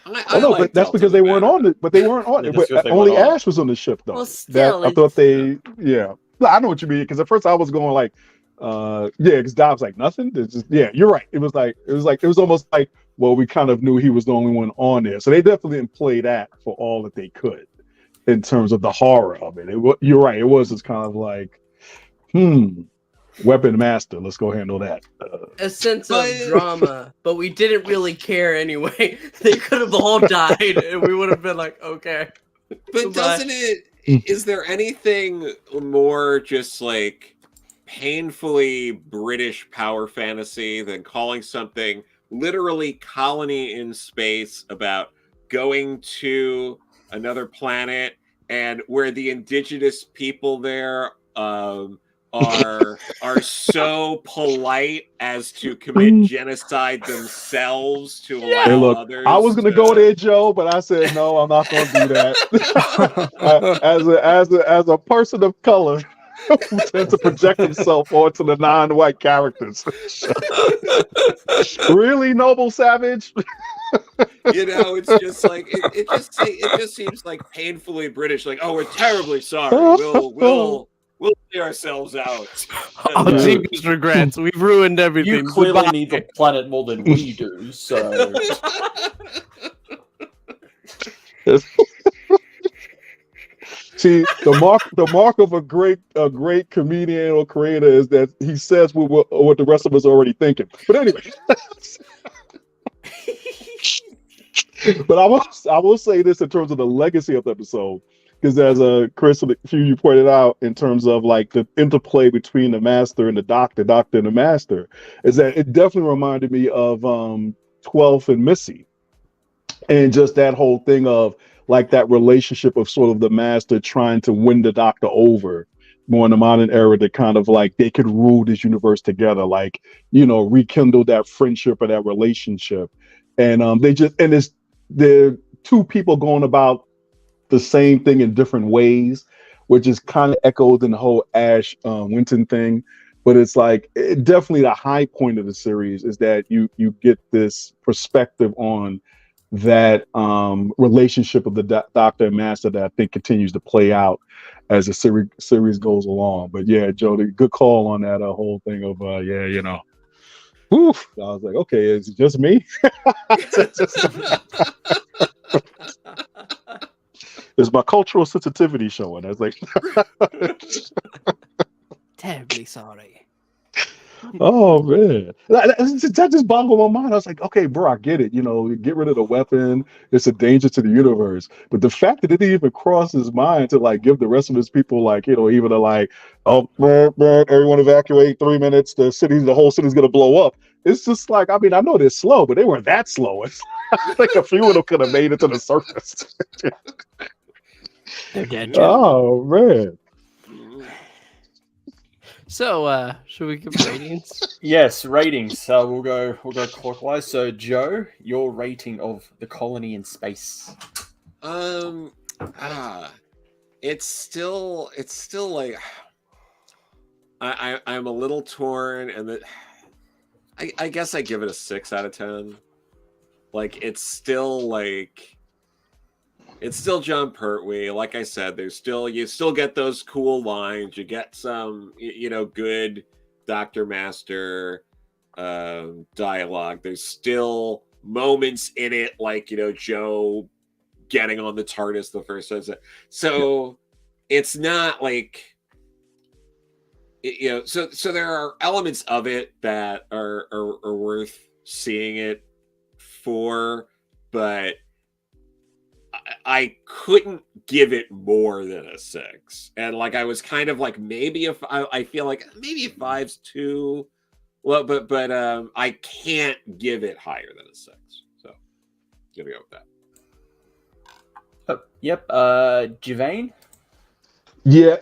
Speaker 3: But that's because they weren't on it. But they weren't on it. But only Ash was on the ship, though.
Speaker 2: Well, still,
Speaker 3: I thought they, I know what you mean. Because at first I was going like, because Dom's like nothing. You're right. It was almost like, well, we kind of knew he was the only one on there, so they definitely didn't play that for all that they could in terms of the horror of it. You're right. It was just kind of like, Weapon Master, let's go handle that.
Speaker 2: A sense of drama, but we didn't really care anyway. They could have all died, and we would have been like, okay.
Speaker 4: But doesn't it? Is there anything more just like painfully British power fantasy than calling something literally colony in space about going to another planet and where the indigenous people there are so polite as to commit genocide themselves to allow
Speaker 3: Hey, look,
Speaker 4: others.
Speaker 3: I was gonna go there, Joe, but I said no. I'm not gonna do that. as a person of color who tends to project himself onto the non-white characters. Really, Noble Savage?
Speaker 4: It's just like it just seems like painfully British. Like, oh, we're terribly sorry. We'll clear ourselves out.
Speaker 2: Deepest regrets. We've ruined everything.
Speaker 1: You clearly need the planet more than we do, so.
Speaker 3: See, the mark of a great comedian or creator is that he says what the rest of us are already thinking. But anyway. But I will say this in terms of the legacy of the episode, because as Chris, a few you pointed out in terms of like the interplay between the master and the doctor and the master, is that it definitely reminded me of 12th and Missy, and just that whole thing of like that relationship of sort of the master trying to win the doctor over more in the modern era, to kind of like they could rule this universe together, like, you know, rekindle that friendship or that relationship. And they're two people going about the same thing in different ways, which is kind of echoed in the whole Ash Winton thing. But it's like definitely the high point of the series is that you get this perspective on that relationship of the doctor and master that I think continues to play out as the series goes along. But yeah, Joe, good call on that whole thing of you know. Oof. I was like, okay, is it just me? Is my cultural sensitivity showing? I was like,
Speaker 2: terribly sorry.
Speaker 3: Oh man, that just boggled my mind. I was like, okay, bro, I get it. You know, get rid of the weapon. It's a danger to the universe. But the fact that it didn't even cross his mind to like give the rest of his people like, you know, even to like, oh, man, everyone evacuate 3 minutes. The whole city's gonna blow up. It's just like, I mean, I know they're slow, but they weren't that slow. It's like a few of them could have made it to the surface.
Speaker 2: They're dead.
Speaker 3: Oh man.
Speaker 2: So, should we give ratings?
Speaker 1: Yes, ratings. We'll go clockwise. So, Joe, your rating of the colony in space.
Speaker 4: It's still like I'm a little torn, and I guess I give it a 6 out of 10. Like it's still John Pertwee. Like I said, you still get those cool lines. You get some, good Dr. Master dialogue. There's still moments in it, like, Joe getting on the TARDIS the first time. So it's not like, so there are elements of it that are worth seeing it for, but I couldn't give it more than a 6. And like I was kind of like, maybe if I feel like maybe a 5's too well, but I can't give it higher than a 6. So gonna go with that.
Speaker 1: Yep. Javane?
Speaker 3: Yeah,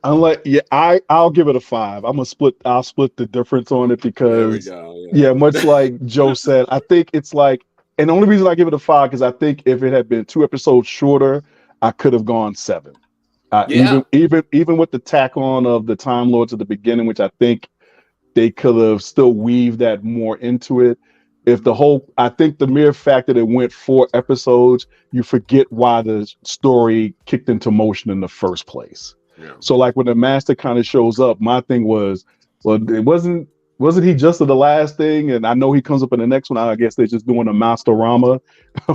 Speaker 3: I'll give it a 5. I'll split the difference on it because
Speaker 4: there we go.
Speaker 3: Yeah, much like Joe said, I think it's like, and the only reason I give it a 5 because I think if it had been 2 episodes shorter, I could have gone 7. Even with the tack on of the Time Lords at the beginning, which I think they could have still weaved that more into it. I think the mere fact that it went 4 episodes, you forget why the story kicked into motion in the first place.
Speaker 4: Yeah.
Speaker 3: So like when the master kind of shows up, my thing was, well, it wasn't he just the last thing? And I know he comes up in the next one. I guess they're just doing a Masterama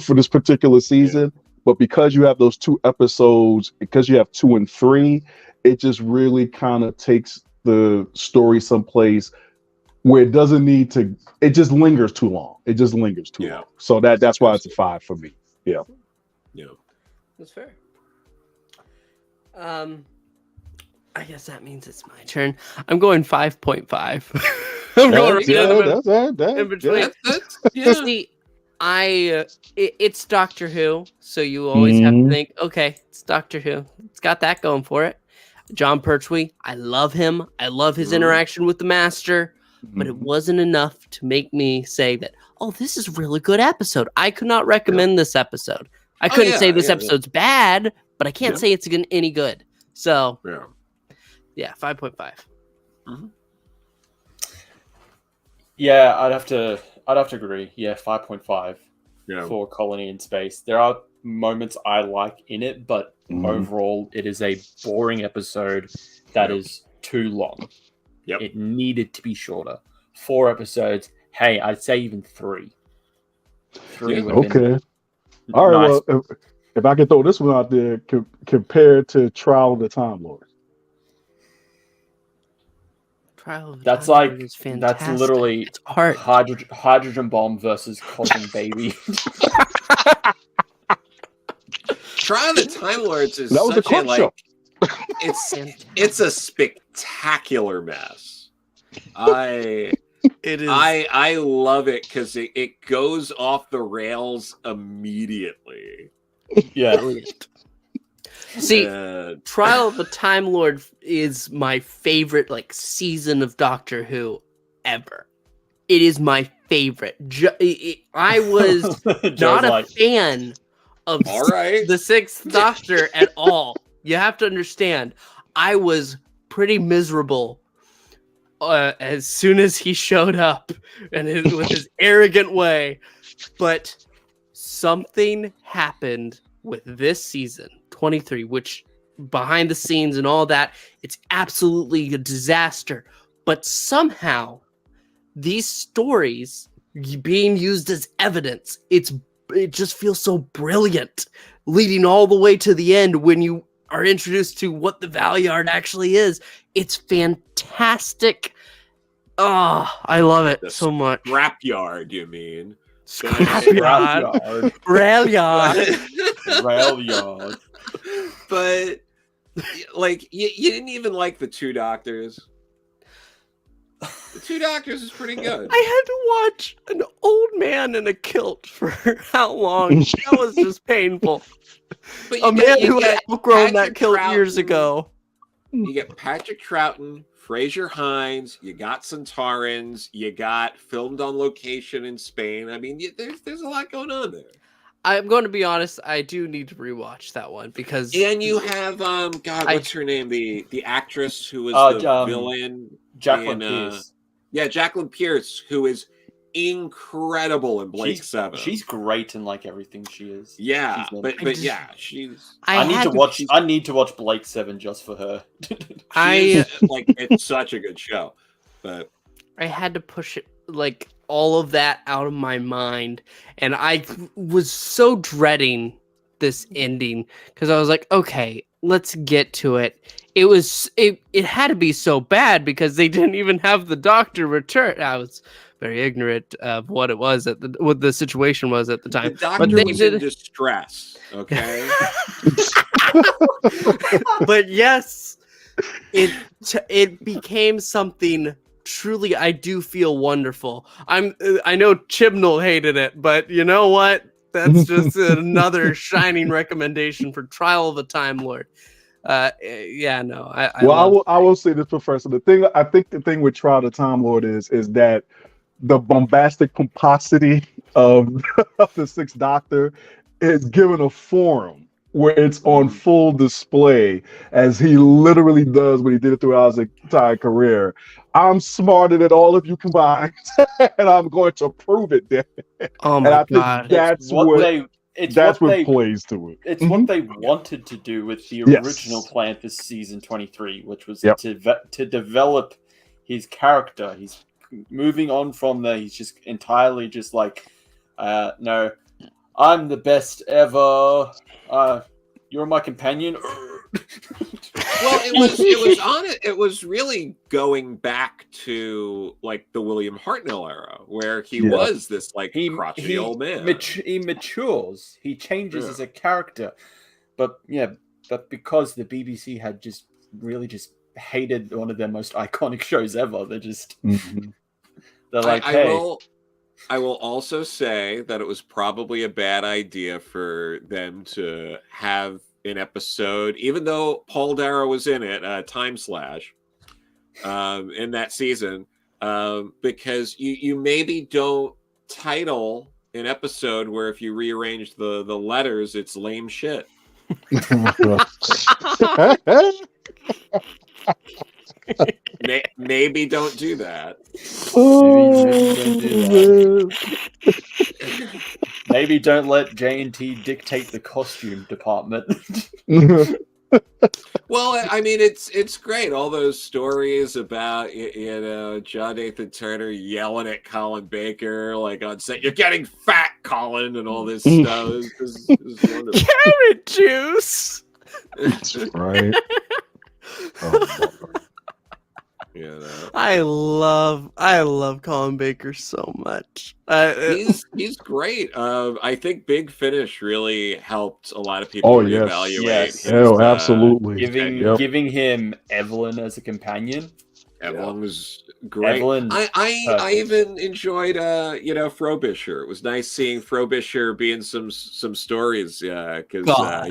Speaker 3: for this particular season. Yeah. But because you have those 2 episodes, because you have 2 and 3, it just really kind of takes the story someplace where it doesn't need to. It just lingers too long. It just lingers too long. So that's why it's a 5 for me. Yeah.
Speaker 4: Yeah.
Speaker 2: That's fair. I guess that means it's my turn. I'm going 5.5. I'm going
Speaker 3: in between.
Speaker 2: See, It's Doctor Who, so you always have to think, okay, it's Doctor Who. It's got that going for it. John Pertwee, I love him. I love his interaction with the Master, but it wasn't enough to make me say that, oh, this is a really good episode. I could not recommend this episode. I couldn't say this episode's bad, but I can't say it's any good. So, yeah, 5.5.
Speaker 1: Mm-hmm. Yeah, I'd have to agree. Yeah, 5.5 for Colony in Space. There are moments I like in it, but overall, it is a boring episode that is too long.
Speaker 4: Yep.
Speaker 1: It needed to be shorter. 4 episodes. Hey, I'd say even 3. 3 would have been
Speaker 3: all right,
Speaker 1: nice.
Speaker 3: well, if I can throw this one out there, compared to Trial of the Time Lord.
Speaker 1: That's literally
Speaker 2: it's art.
Speaker 1: Hydrogen bomb versus cotton baby.
Speaker 4: Trial of the Time Lords is
Speaker 3: that was
Speaker 4: such
Speaker 3: a clip show.
Speaker 4: It's a spectacular mess.
Speaker 2: It is.
Speaker 4: I love it because it goes off the rails immediately.
Speaker 1: Yeah.
Speaker 2: Brilliant. See, Trial of the Time Lord is my favorite season of Doctor Who ever. It is my favorite. I was not a fan of the Sixth Doctor at all. You have to understand, I was pretty miserable as soon as he showed up and with his arrogant way. But something happened with this season 23, which behind the scenes and all that, it's absolutely a disaster. But somehow these stories being used as evidence, it just feels so brilliant, leading all the way to the end when you are introduced to what the Valyard actually is. It's fantastic. Oh, I love it so much.
Speaker 4: Scrapyard, you mean?
Speaker 2: Scrapyard. Railyard.
Speaker 1: Railyard.
Speaker 4: But you didn't even like the Two Doctors. The Two Doctors is pretty good.
Speaker 2: I had to watch an old man in a kilt for how long? That was just painful.
Speaker 4: But
Speaker 2: a man who had outgrown that kilt years ago.
Speaker 4: You get Patrick Troughton, Fraser Hines, you got Centaurans, you got filmed on location in Spain. I mean, there's a lot going on there.
Speaker 2: I'm going to be honest, I do need to rewatch that one because...
Speaker 4: And you have, what's her name? The actress who was the villain.
Speaker 1: Jacqueline Pierce.
Speaker 4: Yeah, Jacqueline Pierce, who is incredible in Blake 7.
Speaker 1: She's great in everything she is.
Speaker 4: Yeah, but yeah, she's...
Speaker 1: I need to watch Blake 7 just for her.
Speaker 4: It's such a good show. But
Speaker 2: I had to push it all of that out of my mind, and I was so dreading this ending because I was like, okay, let's get to it. It had to be so bad because they didn't even have the Doctor return. I was very ignorant of what it was what the situation was at the time.
Speaker 4: The Doctor was in distress. Okay,
Speaker 2: but yes, it became something. Truly, I do feel wonderful. I know Chibnall hated it, but you know what? That's just another shining recommendation for Trial of the Time Lord. I
Speaker 3: will say this, Professor. I think the thing with Trial of the Time Lord is that the bombastic pomposity of the Sixth Doctor is given a forum where it's on full display, as he literally does when he did it throughout his entire career. I'm smarter than all of you combined, and I'm going to prove it.
Speaker 2: Oh my God!
Speaker 3: That's what plays to it.
Speaker 1: It's what they wanted to do with the original plan for season 23, which was to develop his character. He's moving on from there. He's just entirely just no, I'm the best ever. You're my companion.
Speaker 4: Well, it was really going back to the William Hartnell era, where he was this crotchety old man.
Speaker 1: He matures. He changes as a character, but because the BBC had just hated one of their most iconic shows ever, they're just they're
Speaker 4: I I will also say that it was probably a bad idea for them to have an episode, even though Paul Darrow was in it, Time Slash, in that season, because you maybe don't title an episode where if you rearrange the letters, it's lame shit. Maybe don't do that.
Speaker 1: Maybe don't let J&T dictate the costume department.
Speaker 4: Well, I mean, it's great. All those stories about John Nathan Turner yelling at Colin Baker like on set, "You're getting fat, Colin," and all this stuff is wonderful.
Speaker 2: Carrot juice.
Speaker 3: Right. Oh,
Speaker 4: You know.
Speaker 2: I love Colin Baker so much.
Speaker 4: He's great. I think Big Finish really helped a lot of people reevaluate.
Speaker 1: Yes.
Speaker 4: His,
Speaker 3: absolutely.
Speaker 1: Giving him Evelyn as a companion.
Speaker 4: Evelyn was great.
Speaker 1: Evelyn,
Speaker 4: I even enjoyed Frobisher. It was nice seeing Frobisher be in some stories, because from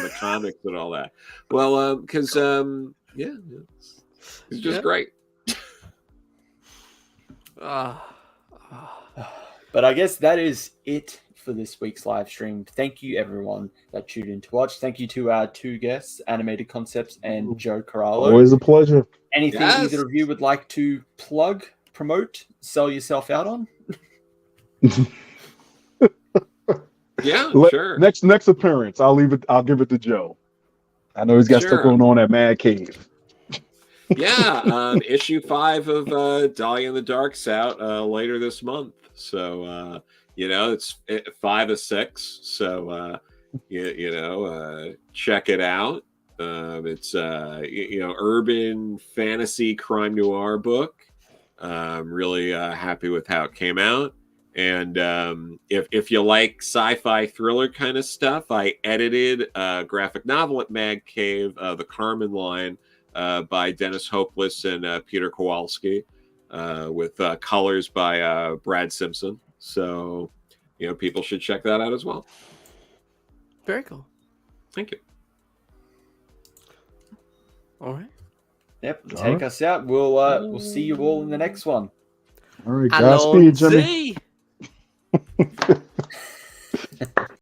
Speaker 4: the comics and all that. Well, because he's just great.
Speaker 1: But I guess that is it for this week's live stream. Thank you, everyone that tuned in to watch. Thank you to our two guests, Animated Concepts and Joe Corallo.
Speaker 3: Always a pleasure.
Speaker 1: Anything either of you would like to plug, promote, sell yourself out on?
Speaker 4: Yeah, sure.
Speaker 3: Next appearance, I'll give it to Joe. I know he's got stuff going on at Mad Cave.
Speaker 4: Yeah, issue 5 of Dahlia in the Dark's out later this month. So it's 5 of 6. So check it out. It's urban fantasy crime noir book. I'm really happy with how it came out. And if you like sci-fi thriller kind of stuff, I edited a graphic novel at Mad Cave, The Carmen Line, by Dennis Hopeless and Peter Kowalski, with colors by Brad Simpson. So, people should check that out as well.
Speaker 2: Very cool.
Speaker 4: Thank you.
Speaker 2: All right.
Speaker 1: Yep. Take us out. We'll see you all in the next one.
Speaker 3: All right. Godspeed, Jimmy.
Speaker 2: See.